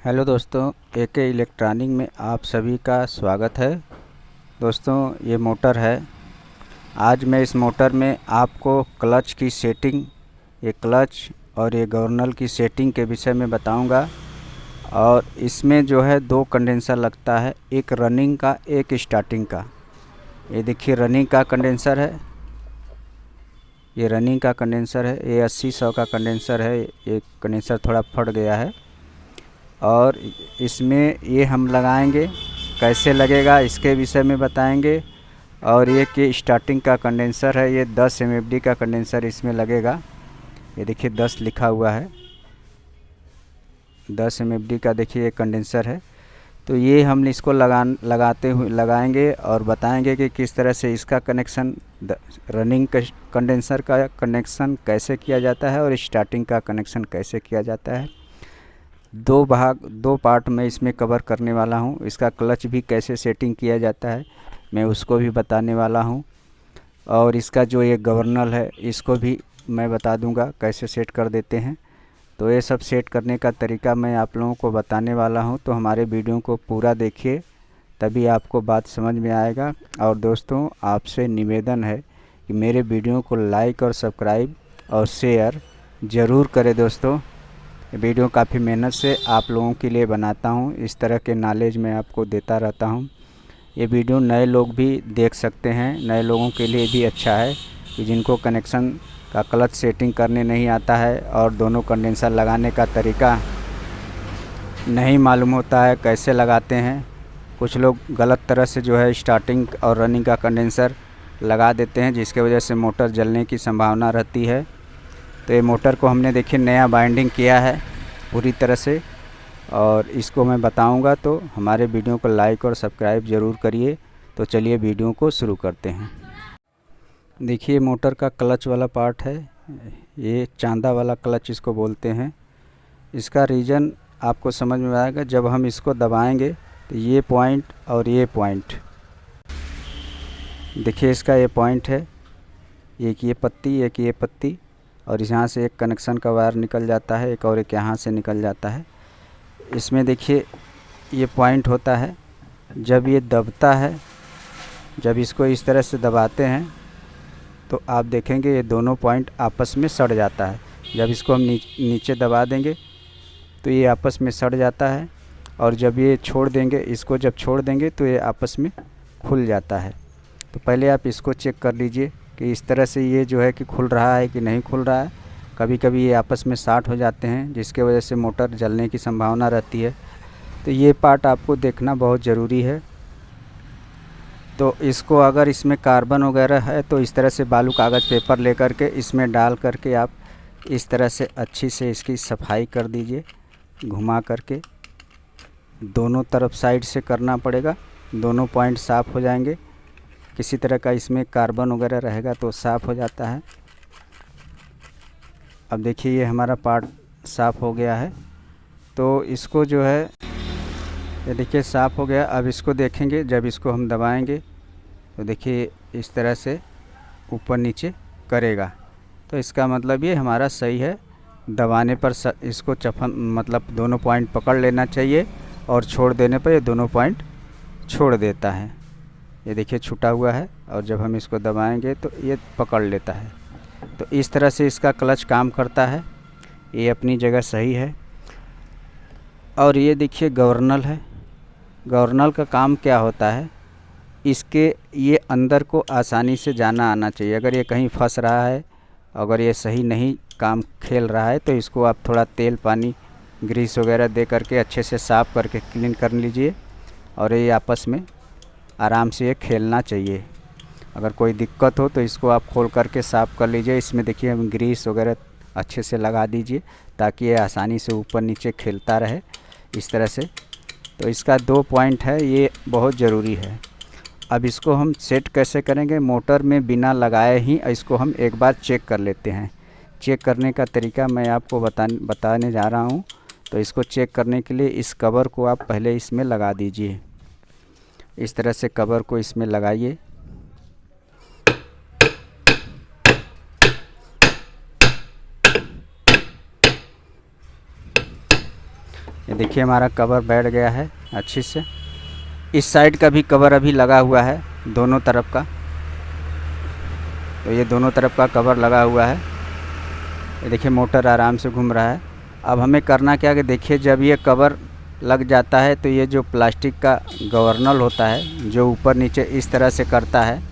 Hello दोस्तों, एके electronic में आप सभी का स्वागत है। दोस्तों, ये मोटर है। आज मैं इस मोटर में आपको क्लच की सेटिंग, ये क्लच और ये गवर्नल की सेटिंग के विषय में बताऊंगा। और इसमें जो है दो कंडेंसर लगता है, एक रनिंग का एक स्टार्टिंग का। ये देखिए रनिंग का कंडेंसर है, ये रनिंग का कंडेंसर है। ये 80-100 का कंडेंसर है। ये कंडेंसर थोड़ा फट गया है और इसमें ये हम लगाएंगे, कैसे लगेगा इसके विषय में बताएंगे। और ये कि स्टार्टिंग का कंडेंसर है, ये 10 MFD का कंडेंसर इसमें लगेगा। ये देखिए 10 लिखा हुआ है, 10 MFD का देखिए ये कंडेंसर है। तो ये हम इसको लगाएंगे और बताएंगे कि किस तरह से इसका कनेक्शन, रनिंग कंडेंसर का कनेक्शन कैसे किया जाता है और स्टार्टिंग का कनेक्शन कैसे किया जाता है। दो पार्ट में इसमें कवर करने वाला हूँ। इसका क्लच भी कैसे सेटिंग किया जाता है मैं उसको भी बताने वाला हूँ। और इसका जो ये गवर्नल है इसको भी मैं बता दूंगा कैसे सेट कर देते हैं। तो ये सब सेट करने का तरीका मैं आप लोगों को बताने वाला हूँ। तो हमारे वीडियो को पूरा देखिए, तभी आपको बात समझ में आएगा। और दोस्तों, आपसे निवेदन है कि मेरे वीडियो को लाइक और सब्सक्राइब और शेयर ज़रूर करें। दोस्तों, वीडियो काफ़ी मेहनत से आप लोगों के लिए बनाता हूँ, इस तरह के नॉलेज मैं आपको देता रहता हूँ। ये वीडियो नए लोग भी देख सकते हैं, नए लोगों के लिए भी अच्छा है कि जिनको कनेक्शन का क्लच सेटिंग करने नहीं आता है और दोनों कंडेंसर लगाने का तरीका नहीं मालूम होता है कैसे लगाते हैं। कुछ लोग गलत तरह से जो है स्टार्टिंग और रनिंग का कंडेंसर लगा देते हैं, जिसके वजह से मोटर जलने की संभावना रहती है। तो ये मोटर को हमने देखिए नया बाइंडिंग किया है पूरी तरह से, और इसको मैं बताऊंगा। तो हमारे वीडियो को लाइक और सब्सक्राइब ज़रूर करिए। तो चलिए वीडियो को शुरू करते हैं। देखिए मोटर का क्लच वाला पार्ट है, ये चांदा वाला क्लच इसको बोलते हैं। इसका रीज़न आपको समझ में आएगा जब हम इसको दबाएंगे। तो ये पॉइंट और ये पॉइंट देखिए, इसका ये पॉइंट है, एक ये पत्ती एक ये पत्ती, और यहाँ से एक कनेक्शन का वायर निकल जाता है, एक और एक यहाँ से निकल जाता है। इसमें देखिए ये पॉइंट होता है। जब ये दबता है, जब इसको इस तरह से दबाते हैं तो आप देखेंगे ये दोनों पॉइंट आपस में सड़ जाता है। जब इसको हम नीचे दबा देंगे तो ये आपस में सड़ जाता है, और जब ये छोड़ देंगे, इसको जब छोड़ देंगे तो ये आपस में खुल जाता है। तो पहले आप इसको चेक कर लीजिए कि इस तरह से ये जो है कि खुल रहा है कि नहीं खुल रहा है। कभी कभी ये आपस में शॉर्ट हो जाते हैं, जिसके वजह से मोटर जलने की संभावना रहती है। तो ये पार्ट आपको देखना बहुत ज़रूरी है। तो इसको अगर इसमें कार्बन वगैरह है तो इस तरह से बालू कागज़ पेपर लेकर के इसमें डाल करके आप इस तरह से अच्छी से इसकी सफाई कर दीजिए, घुमा करके। दोनों तरफ साइड से करना पड़ेगा, दोनों पॉइंट साफ़ हो जाएंगे। किसी तरह का इसमें कार्बन वगैरह रहेगा तो साफ़ हो जाता है। अब देखिए ये हमारा पार्ट साफ़ हो गया है। तो इसको जो है, ये देखिए साफ़ हो गया। अब इसको देखेंगे, जब इसको हम दबाएंगे तो देखिए इस तरह से ऊपर नीचे करेगा। तो इसका मतलब ये हमारा सही है। दबाने पर इसको मतलब दोनों पॉइंट पकड़ लेना चाहिए, और छोड़ देने पर ये दोनों पॉइंट छोड़ देता है। ये देखिए छूटा हुआ है, और जब हम इसको दबाएंगे तो ये पकड़ लेता है। तो इस तरह से इसका क्लच काम करता है। ये अपनी जगह सही है। और ये देखिए गवर्नल है। गवर्नल का काम क्या होता है, इसके ये अंदर को आसानी से जाना आना चाहिए। अगर ये कहीं फंस रहा है, अगर ये सही नहीं काम खेल रहा है, तो इसको आप थोड़ा तेल पानी ग्रीस वगैरह दे करके अच्छे से साफ़ करके क्लीन कर लीजिए, और ये आपस में आराम से ये खेलना चाहिए। अगर कोई दिक्कत हो तो इसको आप खोल करके साफ़ कर लीजिए। इसमें देखिए हम ग्रीस वगैरह अच्छे से लगा दीजिए ताकि ये आसानी से ऊपर नीचे खेलता रहे इस तरह से। तो इसका 2 पॉइंट है, ये बहुत ज़रूरी है। अब इसको हम सेट कैसे करेंगे, मोटर में बिना लगाए ही इसको हम एक बार चेक कर लेते हैं। चेक करने का तरीका मैं आपको बताने जा रहा हूँ। तो इसको चेक करने के लिए इस कवर को आप पहले इसमें लगा दीजिए। इस तरह से कवर को इसमें लगाइए। ये देखिए हमारा कवर बैठ गया है अच्छे से। इस साइड का भी कवर अभी लगा हुआ है दोनों तरफ का, तो ये दोनों तरफ का कवर लगा हुआ है। ये देखिए मोटर आराम से घूम रहा है। अब हमें करना क्या है कि देखिए जब ये कवर लग जाता है तो ये जो प्लास्टिक का गवर्नल होता है जो ऊपर नीचे इस तरह से करता है,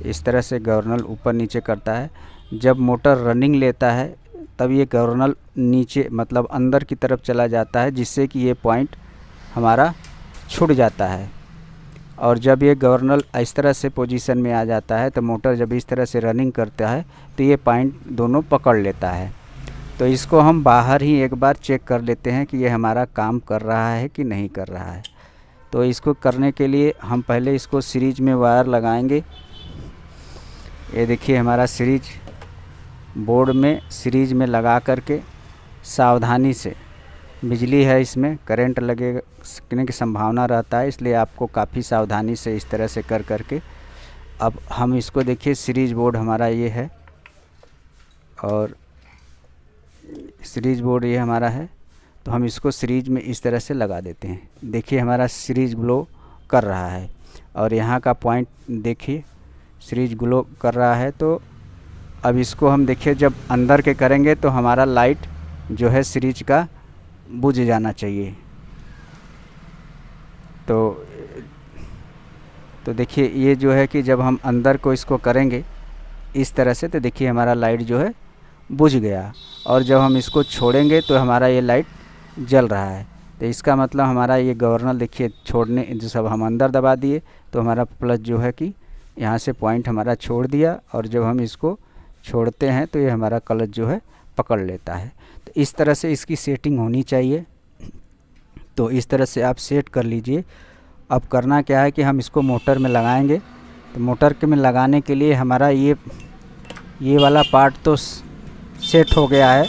इस तरह से गवर्नल ऊपर नीचे करता है। जब मोटर रनिंग लेता है तब ये गवर्नल नीचे मतलब अंदर की तरफ चला जाता है, जिससे कि ये पॉइंट हमारा छूट जाता है। और जब ये गवर्नल इस तरह से पोजीशन में आ जाता है तो मोटर जब इस तरह से रनिंग करता है तो ये पॉइंट दोनों पकड़ लेता है। तो इसको हम बाहर ही एक बार चेक कर लेते हैं कि ये हमारा काम कर रहा है कि नहीं कर रहा है। तो इसको करने के लिए हम पहले इसको सीरीज में वायर लगाएंगे। ये देखिए हमारा सीरीज बोर्ड में सीरीज में लगा करके सावधानी से, बिजली है इसमें करंट लगने की संभावना रहता है, इसलिए आपको काफ़ी सावधानी से इस तरह से कर करके अब हम इसको देखिए सीरीज बोर्ड हमारा ये है और सीरीज बोर्ड ये हमारा है, तो हम इसको सीरीज में इस तरह से लगा देते हैं। देखिए हमारा सीरीज ग्लो कर रहा है और यहाँ का पॉइंट देखिए सीरीज ग्लो कर रहा है। तो अब इसको हम देखिए जब अंदर के करेंगे तो हमारा लाइट जो है सीरीज का बुझ जाना चाहिए। तो देखिए ये जो है कि जब हम अंदर को इसको करेंगे इस तरह से तो देखिए हमारा लाइट जो है बुझ गया, और जब हम इसको छोड़ेंगे तो हमारा ये लाइट जल रहा है। तो इसका मतलब हमारा ये गवर्नल देखिए छोड़ने जो सब हम अंदर दबा दिए तो हमारा प्लस जो है कि यहाँ से पॉइंट हमारा छोड़ दिया, और जब हम इसको छोड़ते हैं तो ये हमारा क्लच जो है पकड़ लेता है। तो इस तरह से इसकी सेटिंग होनी चाहिए। तो इस तरह से आप सेट कर लीजिए। अब करना क्या है कि हम इसको मोटर में लगाएंगे। तो मोटर के में लगाने के लिए हमारा ये वाला पार्ट तो सेट हो गया है।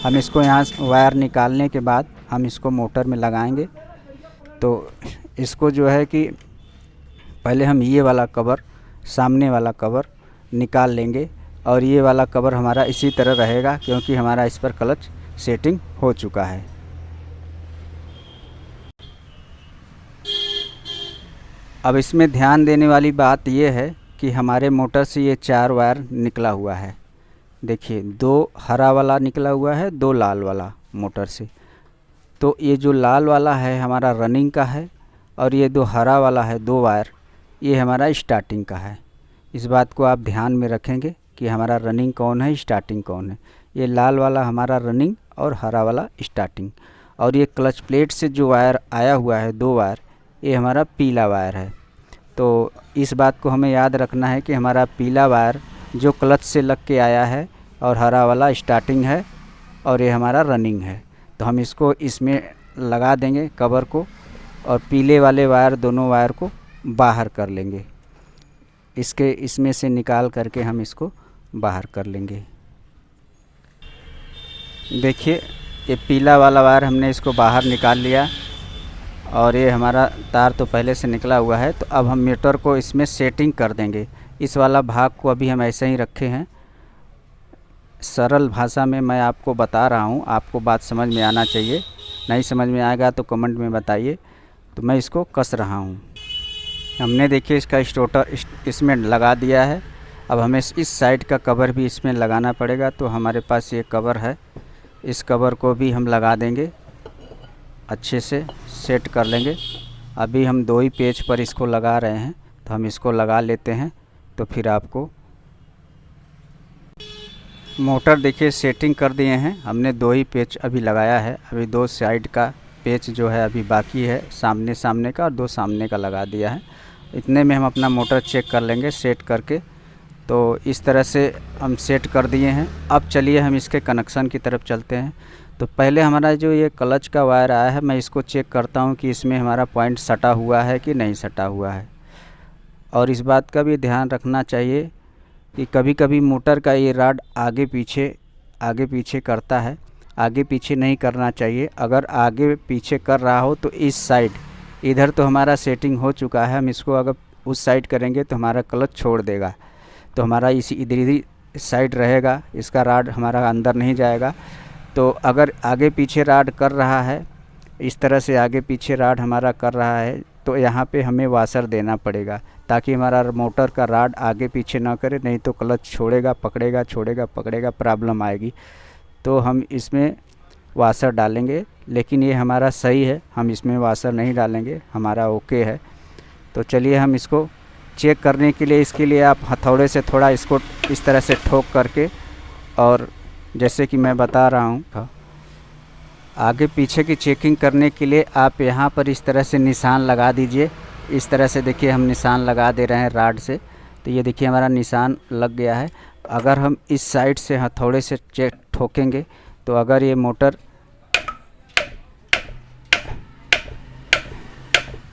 हम इसको यहाँ वायर निकालने के बाद हम इसको मोटर में लगाएंगे। तो इसको जो है कि पहले हम ये वाला कवर, सामने वाला कवर निकाल लेंगे, और ये वाला कवर हमारा इसी तरह रहेगा क्योंकि हमारा इस पर क्लच सेटिंग हो चुका है। अब इसमें ध्यान देने वाली बात ये है कि हमारे मोटर से ये 4 वायर निकला हुआ है। देखिए 2 हरा वाला निकला हुआ है, 2 लाल वाला मोटर से। तो ये जो लाल वाला है हमारा रनिंग का है, और ये 2 हरा वाला है 2 वायर, ये हमारा स्टार्टिंग का है। इस बात को आप ध्यान में रखेंगे कि हमारा रनिंग कौन है, स्टार्टिंग कौन है। ये लाल वाला हमारा रनिंग और हरा वाला स्टार्टिंग। और ये क्लच प्लेट से जो वायर आया हुआ है 2 वायर, ये हमारा पीला वायर है। तो इस बात को हमें याद रखना है कि हमारा पीला वायर जो क्लच से लग के आया है और हरा वाला स्टार्टिंग है और ये हमारा रनिंग है। तो हम इसको इसमें लगा देंगे कवर को, और पीले वाले वायर दोनों वायर को बाहर कर लेंगे। इसमें से निकाल करके हम इसको बाहर कर लेंगे। देखिए ये पीला वाला वायर हमने इसको बाहर निकाल लिया, और ये हमारा तार तो पहले से निकला हुआ है। तो अब हम मीटर को इसमें सेटिंग कर देंगे। इस वाला भाग को अभी हम ऐसे ही रखे हैं। सरल भाषा में मैं आपको बता रहा हूँ, आपको बात समझ में आना चाहिए। नहीं समझ में आएगा तो कमेंट में बताइए। तो मैं इसको कस रहा हूँ। हमने देखिए इसका स्टोटर इसमें लगा दिया है। अब हमें इस साइड का कवर भी इसमें लगाना पड़ेगा। तो हमारे पास ये कवर है, इस कवर को भी हम लगा देंगे, अच्छे से सेट कर लेंगे। अभी हम 2 ही पेज पर इसको लगा रहे हैं, तो हम इसको लगा लेते हैं। तो फिर आपको मोटर देखिए सेटिंग कर दिए हैं। हमने 2 ही पेज अभी लगाया है, अभी 2 साइड का पेज जो है अभी बाकी है, सामने का और 2 सामने का लगा दिया है। इतने में हम अपना मोटर चेक कर लेंगे सेट करके। तो इस तरह से हम सेट कर दिए हैं। अब चलिए हम इसके कनेक्शन की तरफ चलते हैं। तो पहले हमारा जो ये क्लच का वायर आया है, मैं इसको चेक करता हूँ कि इसमें हमारा पॉइंट सटा हुआ है कि नहीं सटा हुआ है। और इस बात का भी ध्यान रखना चाहिए कि कभी कभी मोटर का ये रॉड आगे पीछे करता है। आगे पीछे नहीं करना चाहिए। अगर आगे पीछे कर रहा हो तो इस साइड, इधर तो हमारा सेटिंग हो चुका है, हम इसको अगर उस साइड करेंगे तो हमारा क्लच छोड़ देगा। तो हमारा इधर साइड रहेगा, इसका रॉड हमारा अंदर नहीं जाएगा। तो अगर आगे पीछे रॉड कर रहा है इस तरह से आगे पीछे राड हमारा कर रहा है, तो यहाँ पे हमें वाशर देना पड़ेगा ताकि हमारा मोटर का राड आगे पीछे ना करे, नहीं तो क्लच छोड़ेगा पकड़ेगा, छोड़ेगा पकड़ेगा, प्रॉब्लम आएगी। तो हम इसमें वाशर डालेंगे, लेकिन ये हमारा सही है, हम इसमें वाशर नहीं डालेंगे, हमारा ओके है। तो चलिए हम इसको चेक करने के लिए, इसके लिए आप हथौड़े से थोड़ा इसको इस तरह से ठोक करके, और जैसे कि मैं बता रहा हूँ, आगे पीछे की चेकिंग करने के लिए आप यहाँ पर इस तरह से निशान लगा दीजिए। इस तरह से देखिए हम निशान लगा दे रहे हैं राड से, तो ये देखिए हमारा निशान लग गया है। अगर हम इस साइड से हथौड़े से चेक ठोकेंगे तो अगर ये मोटर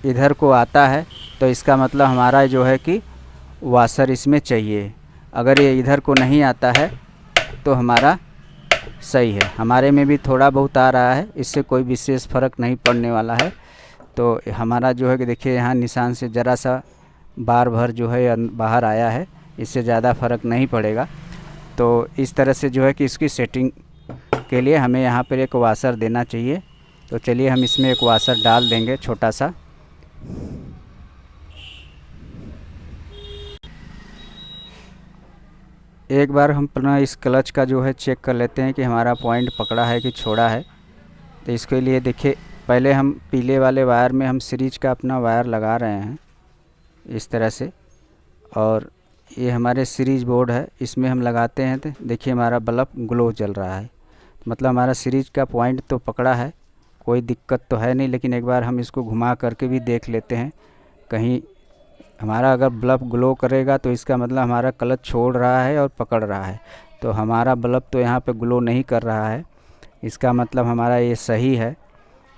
इधर को आता है तो इसका मतलब हमारा जो है कि वाशर इसमें चाहिए। अगर ये इधर को नहीं आता है तो हमारा सही है। हमारे में भी थोड़ा बहुत आ रहा है, इससे कोई विशेष फ़र्क नहीं पड़ने वाला है। तो हमारा जो है कि देखिए यहाँ निशान से ज़रा सा बार भर जो है बाहर आया है, इससे ज़्यादा फ़र्क नहीं पड़ेगा। तो इस तरह से जो है कि इसकी सेटिंग के लिए हमें यहाँ पर एक वाशर देना चाहिए। तो चलिए हम इसमें एक वाशर डाल देंगे छोटा सा। एक बार हम अपना इस क्लच का जो है चेक कर लेते हैं कि हमारा पॉइंट पकड़ा है कि छोड़ा है। तो इसके लिए देखिए पहले हम पीले वाले वायर में हम सीरीज का अपना वायर लगा रहे हैं इस तरह से, और ये हमारे सीरीज बोर्ड है, इसमें हम लगाते हैं तो देखिए हमारा बल्ब ग्लो जल रहा है, मतलब हमारा सीरीज का पॉइंट तो पकड़ा है, कोई दिक्कत तो है नहीं। लेकिन एक बार हम इसको घुमा करके भी देख लेते हैं, कहीं हमारा अगर बल्ब ग्लो करेगा तो इसका मतलब हमारा क्लच छोड़ रहा है और पकड़ रहा है। तो हमारा बल्ब तो यहाँ पे ग्लो नहीं कर रहा है, इसका मतलब हमारा ये सही है,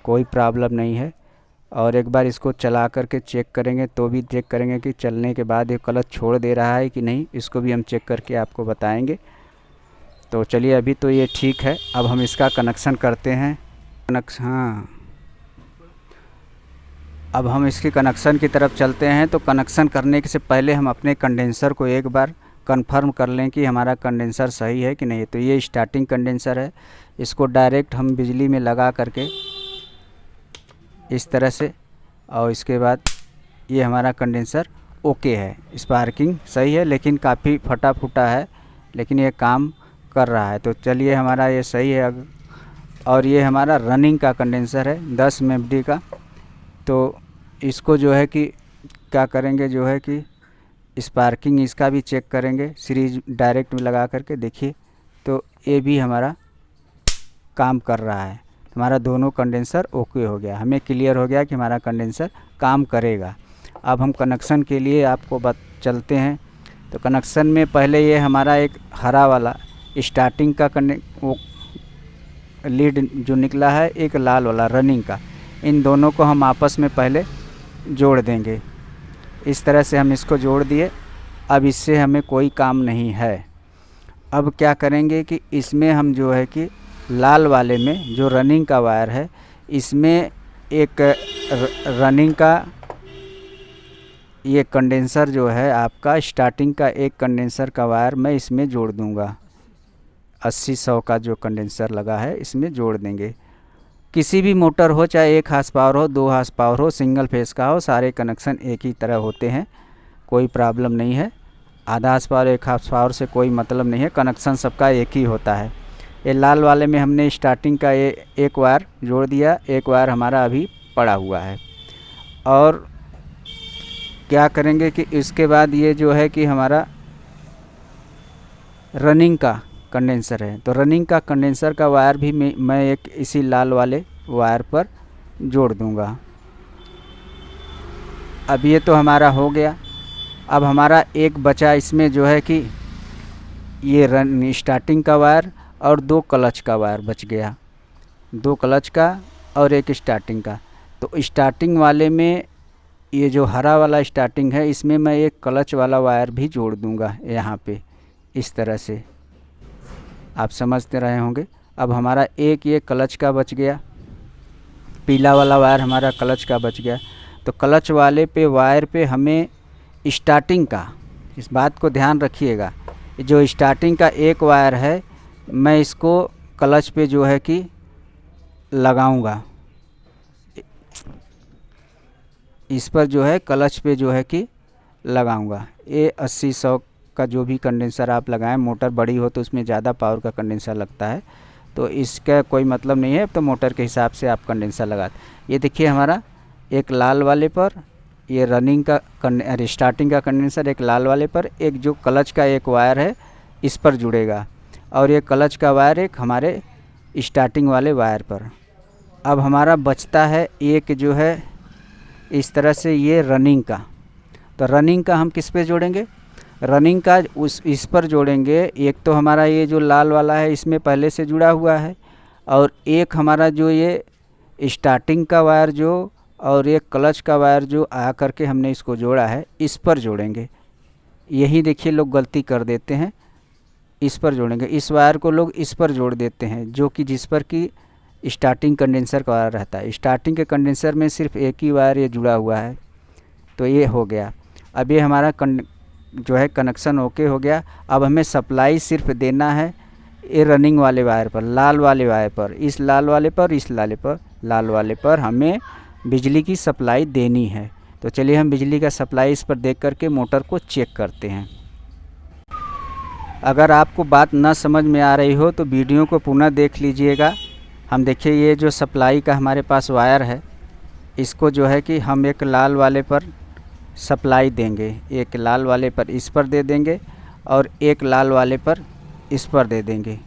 कोई प्रॉब्लम नहीं है। और एक बार इसको चला करके चेक करेंगे तो भी चेक करेंगे कि चलने के बाद ये क्लच छोड़ दे रहा है कि नहीं, इसको भी हम चेक करके आपको बताएंगे। तो चलिए अभी तो ये ठीक है, अब हम इसका कनेक्शन करते हैं। हाँ, अब हम इसके कनेक्शन की तरफ चलते हैं। तो कनेक्शन करने से पहले हम अपने कंडेंसर को एक बार कंफर्म कर लें कि हमारा कंडेंसर सही है कि नहीं। तो ये स्टार्टिंग कंडेंसर है, इसको डायरेक्ट हम बिजली में लगा करके इस तरह से, और इसके बाद ये हमारा कंडेंसर ओके है, स्पार्किंग सही है, लेकिन काफ़ी फटा फूटा है, लेकिन ये काम कर रहा है। तो चलिए हमारा ये सही है। और ये हमारा रनिंग का कंडेंसर है 10 MFD का। तो इसको जो है कि क्या करेंगे, जो है कि स्पार्किंग इसका भी चेक करेंगे सीरीज डायरेक्ट में लगा करके। देखिए तो ये भी हमारा काम कर रहा है, हमारा दोनों कंडेंसर ओके हो गया, हमें क्लियर हो गया कि हमारा कंडेंसर काम करेगा। अब हम कनेक्शन के लिए आपको चलते हैं। तो कनेक्शन में पहले ये हमारा एक हरा वाला स्टार्टिंग का वो लीड जो निकला है, एक लाल वाला रनिंग का, इन दोनों को हम आपस में पहले जोड़ देंगे। इस तरह से हम इसको जोड़ दिए। अब इससे हमें कोई काम नहीं है। अब क्या करेंगे कि इसमें हम जो है कि लाल वाले में जो रनिंग का वायर है, इसमें एक रनिंग का ये कंडेंसर जो है आपका स्टार्टिंग का एक कंडेंसर का वायर मैं इसमें जोड़ दूंगा। 80-100 का जो कंडेंसर लगा है इसमें जोड़ देंगे। किसी भी मोटर हो, चाहे 1 हार्स पावर हो, 2 हार्स पावर हो, सिंगल फेस का हो, सारे कनेक्शन एक ही तरह होते हैं, कोई प्रॉब्लम नहीं है। आधा हार्स पावर 1 हार्स पावर से कोई मतलब नहीं है, कनेक्शन सबका एक ही होता है। ये लाल वाले में हमने स्टार्टिंग का ये एक वायर जोड़ दिया, एक वायर हमारा अभी पड़ा हुआ है। और क्या करेंगे कि इसके बाद ये जो है कि हमारा रनिंग का कंडेंसर है, तो रनिंग का कंडेंसर का वायर भी मैं एक इसी लाल वाले वायर पर जोड़ दूंगा। अब ये तो हमारा हो गया। अब हमारा एक बचा इसमें जो है कि ये स्टार्टिंग का वायर और 2 क्लच का वायर बच गया, 2 क्लच का और एक स्टार्टिंग का। तो स्टार्टिंग वाले में ये जो हरा वाला स्टार्टिंग है, इसमें मैं एक क्लच वाला वायर भी जोड़ दूंगा यहाँ पे, इस तरह से, आप समझते रहे होंगे। अब हमारा एक ये क्लच का बच गया, पीला वाला वायर हमारा क्लच का बच गया। तो क्लच वाले पे वायर पे हमें स्टार्टिंग का, इस बात को ध्यान रखिएगा, जो स्टार्टिंग का एक वायर है मैं इसको क्लच पे जो है कि लगाऊंगा, इस पर जो है क्लच पे जो है कि लगाऊंगा। ये 80-100 का जो भी कंडेंसर आप लगाएं, मोटर बड़ी हो तो उसमें ज़्यादा पावर का कंडेंसर लगता है, तो इसका कोई मतलब नहीं है, तो मोटर के हिसाब से आप कंडेंसर लगाते। ये देखिए हमारा एक लाल वाले पर ये रनिंग का स्टार्टिंग का कंडेंसर एक लाल वाले पर, एक जो क्लच का एक वायर है इस पर जुड़ेगा, और ये क्लच का वायर एक हमारे स्टार्टिंग वाले वायर पर। अब हमारा बचता है एक जो है इस तरह से ये रनिंग का, तो रनिंग का हम किस पे जोड़ेंगे? रनिंग का इस पर जोड़ेंगे। एक तो हमारा ये जो लाल वाला है इसमें पहले से जुड़ा हुआ है, और एक हमारा जो ये स्टार्टिंग का वायर जो और एक क्लच का वायर जो आ करके हमने इसको जोड़ा है इस पर जोड़ेंगे। यही देखिए लोग गलती कर देते हैं, इस पर जोड़ेंगे। इस वायर को लोग इस पर जोड़ देते हैं, जो कि जिस पर कि स्टार्टिंग कंडेंसर का वायर रहता है। स्टार्टिंग के कंडेंसर में सिर्फ एक ही वायर ये जुड़ा हुआ है, तो ये हो गया। अब ये हमारा जो है कनेक्शन ओके हो गया। अब हमें सप्लाई सिर्फ देना है ये रनिंग वाले वायर पर, लाल वाले वायर पर, इस लाल वाले पर, इस लाल वाले पर हमें बिजली की सप्लाई देनी है। तो चलिए हम बिजली का सप्लाई इस पर देख करके मोटर को चेक करते हैं। अगर आपको बात न समझ में आ रही हो तो वीडियो को पुनः देख लीजिएगा। हम देखिए ये जो सप्लाई का हमारे पास वायर है, इसको जो है कि हम एक लाल वाले पर सप्लाई देंगे, एक लाल वाले पर इस पर दे देंगे और एक लाल वाले पर इस पर दे देंगे।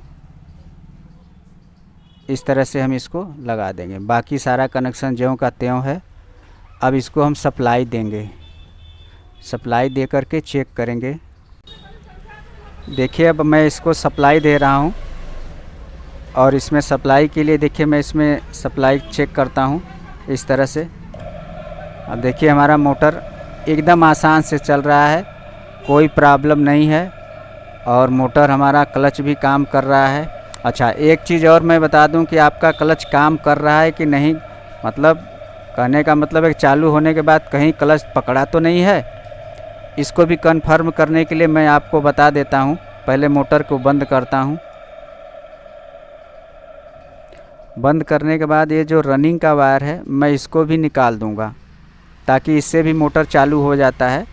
इस तरह से हम इसको लगा देंगे। बाकी सारा कनेक्शन ज्यों का त्यों है। अब इसको हम सप्लाई देंगे, सप्लाई दे करके चेक करेंगे। देखिए अब मैं इसको सप्लाई दे रहा हूँ, और इसमें सप्लाई के लिए देखिए मैं इसमें सप्लाई चेक करता हूँ इस तरह से। अब देखिए हमारा मोटर एकदम आसान से चल रहा है, कोई प्रॉब्लम नहीं है, और मोटर हमारा क्लच भी काम कर रहा है। अच्छा, एक चीज़ और मैं बता दूं कि आपका क्लच काम कर रहा है कि नहीं, मतलब कहने का मतलब है चालू होने के बाद कहीं क्लच पकड़ा तो नहीं है। इसको भी कन्फर्म करने के लिए मैं आपको बता देता हूं। पहले मोटर को बंद करता हूं। बंद करने के बाद ये जो रनिंग का वायर है मैं इसको भी निकाल दूंगा, ताकि इससे भी मोटर चालू हो जाता है।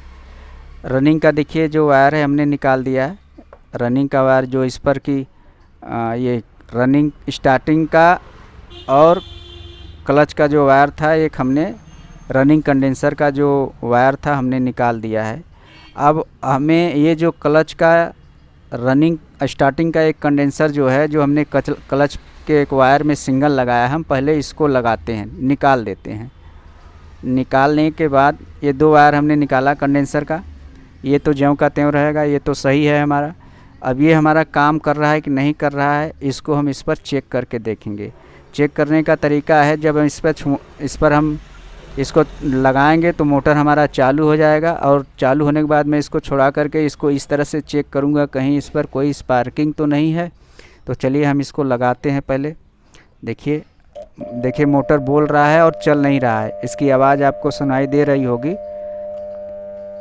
रनिंग का देखिए जो वायर है हमने निकाल दिया है। रनिंग का वायर जो इस पर की ये रनिंग स्टार्टिंग का और क्लच का जो वायर था, एक हमने रनिंग कंडेंसर का जो वायर था हमने निकाल दिया है। अब हमें ये जो क्लच का रनिंग स्टार्टिंग का एक कंडेंसर जो है, जो हमने क्लच के एक वायर में सिंगल लगाया, हम पहले इसको लगाते हैं, निकाल देते हैं। निकालने के बाद ये दो वायर हमने निकाला कंडेंसर का, ये तो ज्यों का त्यों रहेगा, ये तो सही है हमारा। अब ये हमारा काम कर रहा है कि नहीं कर रहा है, इसको हम इस पर चेक करके देखेंगे। चेक करने का तरीका है, जब हम इस पर हम इसको लगाएंगे तो मोटर हमारा चालू हो जाएगा, और चालू होने के बाद मैं इसको छुड़ा करके इसको इस तरह से चेक करूँगा कहीं इस पर कोई स्पार्किंग तो नहीं है। तो चलिए हम इसको लगाते हैं पहले। देखिए मोटर बोल रहा है और चल नहीं रहा है। इसकी आवाज़ आपको सुनाई दे रही होगी,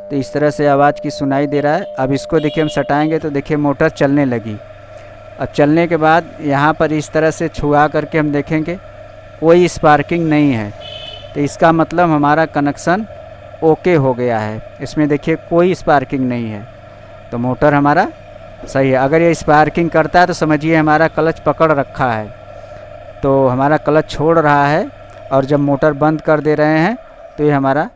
तो इस तरह से आवाज़ की सुनाई दे रहा है। अब इसको देखिए हम सटाएंगे तो देखिए मोटर चलने लगी। अब चलने के बाद यहाँ पर इस तरह से छुआ करके हम देखेंगे कोई स्पार्किंग नहीं है, तो इसका मतलब हमारा कनेक्शन ओके हो गया है। इसमें देखिए कोई स्पार्किंग नहीं है, तो मोटर हमारा सही है। अगर ये स्पार्किंग करता है तो समझिए हमारा क्लच पकड़ रखा है, तो हमारा क्लच छोड़ रहा है, और जब मोटर बंद कर दे रहे हैं तो ये हमारा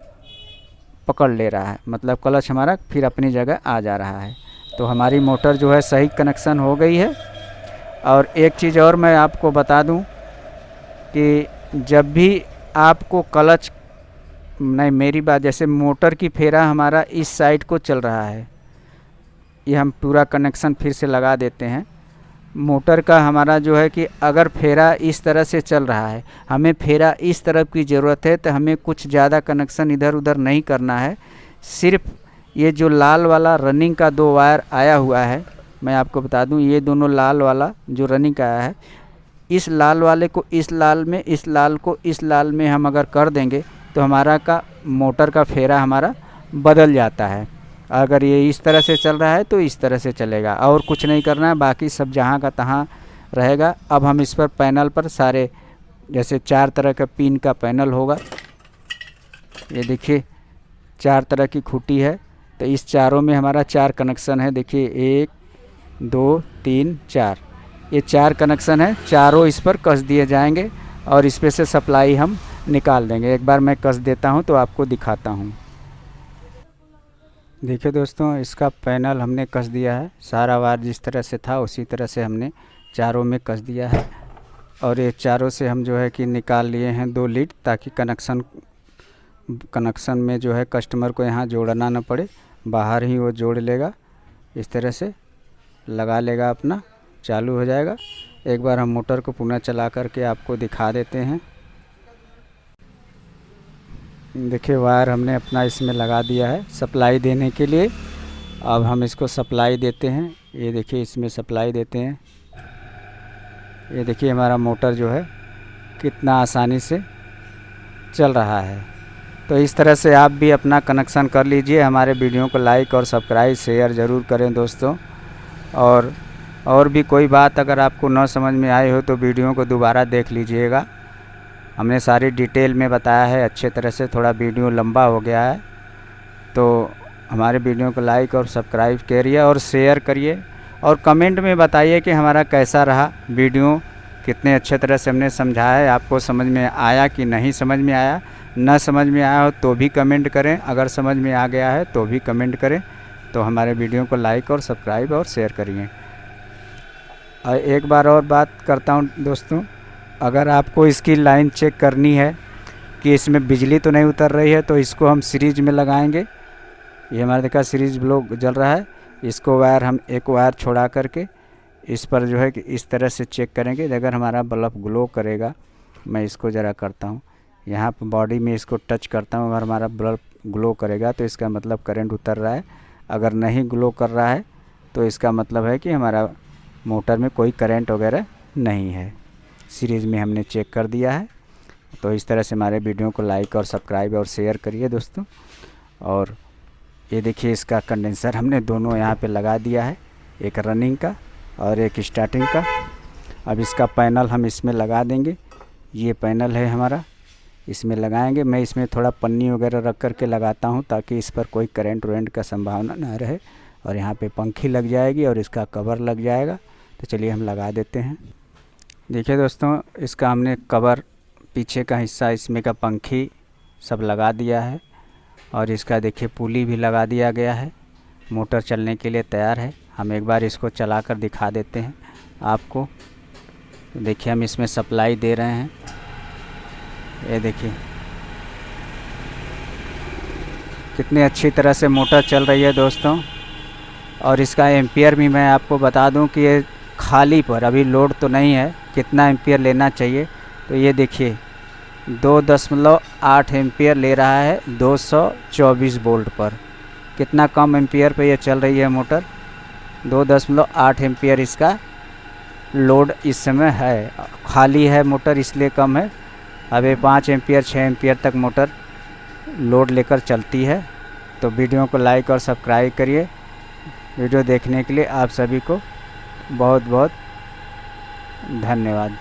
पकड़ ले रहा है, मतलब क्लच हमारा फिर अपनी जगह आ जा रहा है। तो हमारी मोटर जो है सही कनेक्शन हो गई है। और एक चीज़ और मैं आपको बता दूं कि जब भी आपको क्लच नहीं, मेरी बात, जैसे मोटर की फेरा हमारा इस साइड को चल रहा है, ये हम पूरा कनेक्शन फिर से लगा देते हैं। मोटर का हमारा जो है कि अगर फेरा इस तरह से चल रहा है, हमें फेरा इस तरफ की ज़रूरत है, तो हमें कुछ ज़्यादा कनेक्शन इधर उधर नहीं करना है। सिर्फ ये जो लाल वाला रनिंग का दो वायर आया हुआ है, मैं आपको बता दूं, ये दोनों लाल वाला जो रनिंग का आया है, इस लाल वाले को इस लाल में, इस लाल को इस लाल में हम अगर कर देंगे तो हमारा मोटर का फेरा हमारा बदल जाता है। अगर ये इस तरह से चल रहा है तो इस तरह से चलेगा, और कुछ नहीं करना है, बाकी सब जहाँ का तहाँ रहेगा। अब हम इस पर पैनल पर सारे, जैसे 4 तरह का पिन का पैनल होगा, ये देखिए 4 तरह की खूंटी है, तो इस चारों में हमारा 4 कनेक्शन है। देखिए 1 2 3 4, ये 4 कनेक्शन है, चारों इस पर कस दिए जाएंगे और इस पे से सप्लाई हम निकाल देंगे। एक बार मैं कस देता हूँ तो आपको दिखाता हूँ। देखिए दोस्तों, इसका पैनल हमने कस दिया है, सारा वायर जिस तरह से था उसी तरह से हमने चारों में कस दिया है। और ये चारों से हम जो है कि निकाल लिए हैं 2 लीड, ताकि कनेक्शन में जो है कस्टमर को यहाँ जोड़ना ना पड़े, बाहर ही वो जोड़ लेगा। इस तरह से लगा लेगा, अपना चालू हो जाएगा। एक बार हम मोटर को पुनः चला करके आपको दिखा देते हैं। देखिए वायर हमने अपना इसमें लगा दिया है सप्लाई देने के लिए। अब हम इसको सप्लाई देते हैं। ये देखिए इसमें सप्लाई देते हैं। ये देखिए हमारा मोटर जो है कितना आसानी से चल रहा है। तो इस तरह से आप भी अपना कनेक्शन कर लीजिए। हमारे वीडियो को लाइक और सब्सक्राइब शेयर ज़रूर करें दोस्तों। और भी कोई बात अगर आपको न समझ में आई हो तो वीडियो को दोबारा देख लीजिएगा। हमने सारी डिटेल में बताया है अच्छे तरह से। थोड़ा वीडियो लंबा हो गया है, तो हमारे वीडियो को लाइक और सब्सक्राइब करिए और शेयर करिए और कमेंट में बताइए कि हमारा कैसा रहा वीडियो, कितने अच्छे तरह से हमने समझाया है, आपको समझ में आया कि नहीं समझ में आया। न समझ में आया हो तो भी कमेंट करें, अगर समझ में आ गया है तो भी कमेंट करें। तो हमारे वीडियो को लाइक और सब्सक्राइब और शेयर करिए। और एक बार और बात करता हूँ दोस्तों, अगर आपको इसकी लाइन चेक करनी है कि इसमें बिजली तो नहीं उतर रही है, तो इसको हम सीरीज में लगाएंगे। ये हमारा देखा सीरीज ब्लॉक जल रहा है, इसको वायर हम एक वायर छोड़ा करके इस पर जो है कि इस तरह से चेक करेंगे। अगर हमारा बल्ब ग्लो करेगा, मैं इसको ज़रा करता हूँ, यहाँ पर बॉडी में इसको टच करता हूँ, अगर हमारा बल्ब ग्लो करेगा तो इसका मतलब करंट उतर रहा है। अगर नहीं ग्लो कर रहा है तो इसका मतलब है कि हमारा मोटर में कोई करंट वगैरह नहीं है। सीरीज़ में हमने चेक कर दिया है। तो इस तरह से हमारे वीडियो को लाइक और सब्सक्राइब और शेयर करिए दोस्तों। और ये देखिए इसका कंडेंसर हमने दोनों यहाँ पे लगा दिया है, एक रनिंग का और एक स्टार्टिंग का। अब इसका पैनल हम इसमें लगा देंगे। ये पैनल है हमारा, इसमें लगाएंगे। मैं इसमें थोड़ा पन्नी वगैरह रख करके लगाता हूँ ताकि इस पर कोई करंट वरेंट का संभावना ना रहे। और यहाँ पे पंखी लग जाएगी और इसका कवर लग जाएगा। तो चलिए हम लगा देते हैं। देखिए दोस्तों, इसका हमने कवर, पीछे का हिस्सा, इसमें का पंखी सब लगा दिया है और इसका देखिए पुली भी लगा दिया गया है। मोटर चलने के लिए तैयार है। हम एक बार इसको चला कर दिखा देते हैं आपको। तो देखिए हम इसमें सप्लाई दे रहे हैं। ये देखिए कितनी अच्छी तरह से मोटर चल रही है दोस्तों। और इसका एम्पियर भी मैं आपको बता दूं कि ये खाली पर, अभी लोड तो नहीं है, कितना एम्पियर लेना चाहिए। तो ये देखिए 2.8 एम्पियर ले रहा है 224 वोल्ट पर। कितना कम एम्पियर पे ये चल रही है मोटर। 2.8 एम्पियर इसका लोड इस समय है। खाली है मोटर इसलिए कम है। अब ये 5 एम्पियर 6 एम्पियर तक मोटर लोड लेकर चलती है। तो वीडियो को लाइक और सब्सक्राइब करिए। वीडियो देखने के लिए आप सभी को बहुत बहुत धन्यवाद।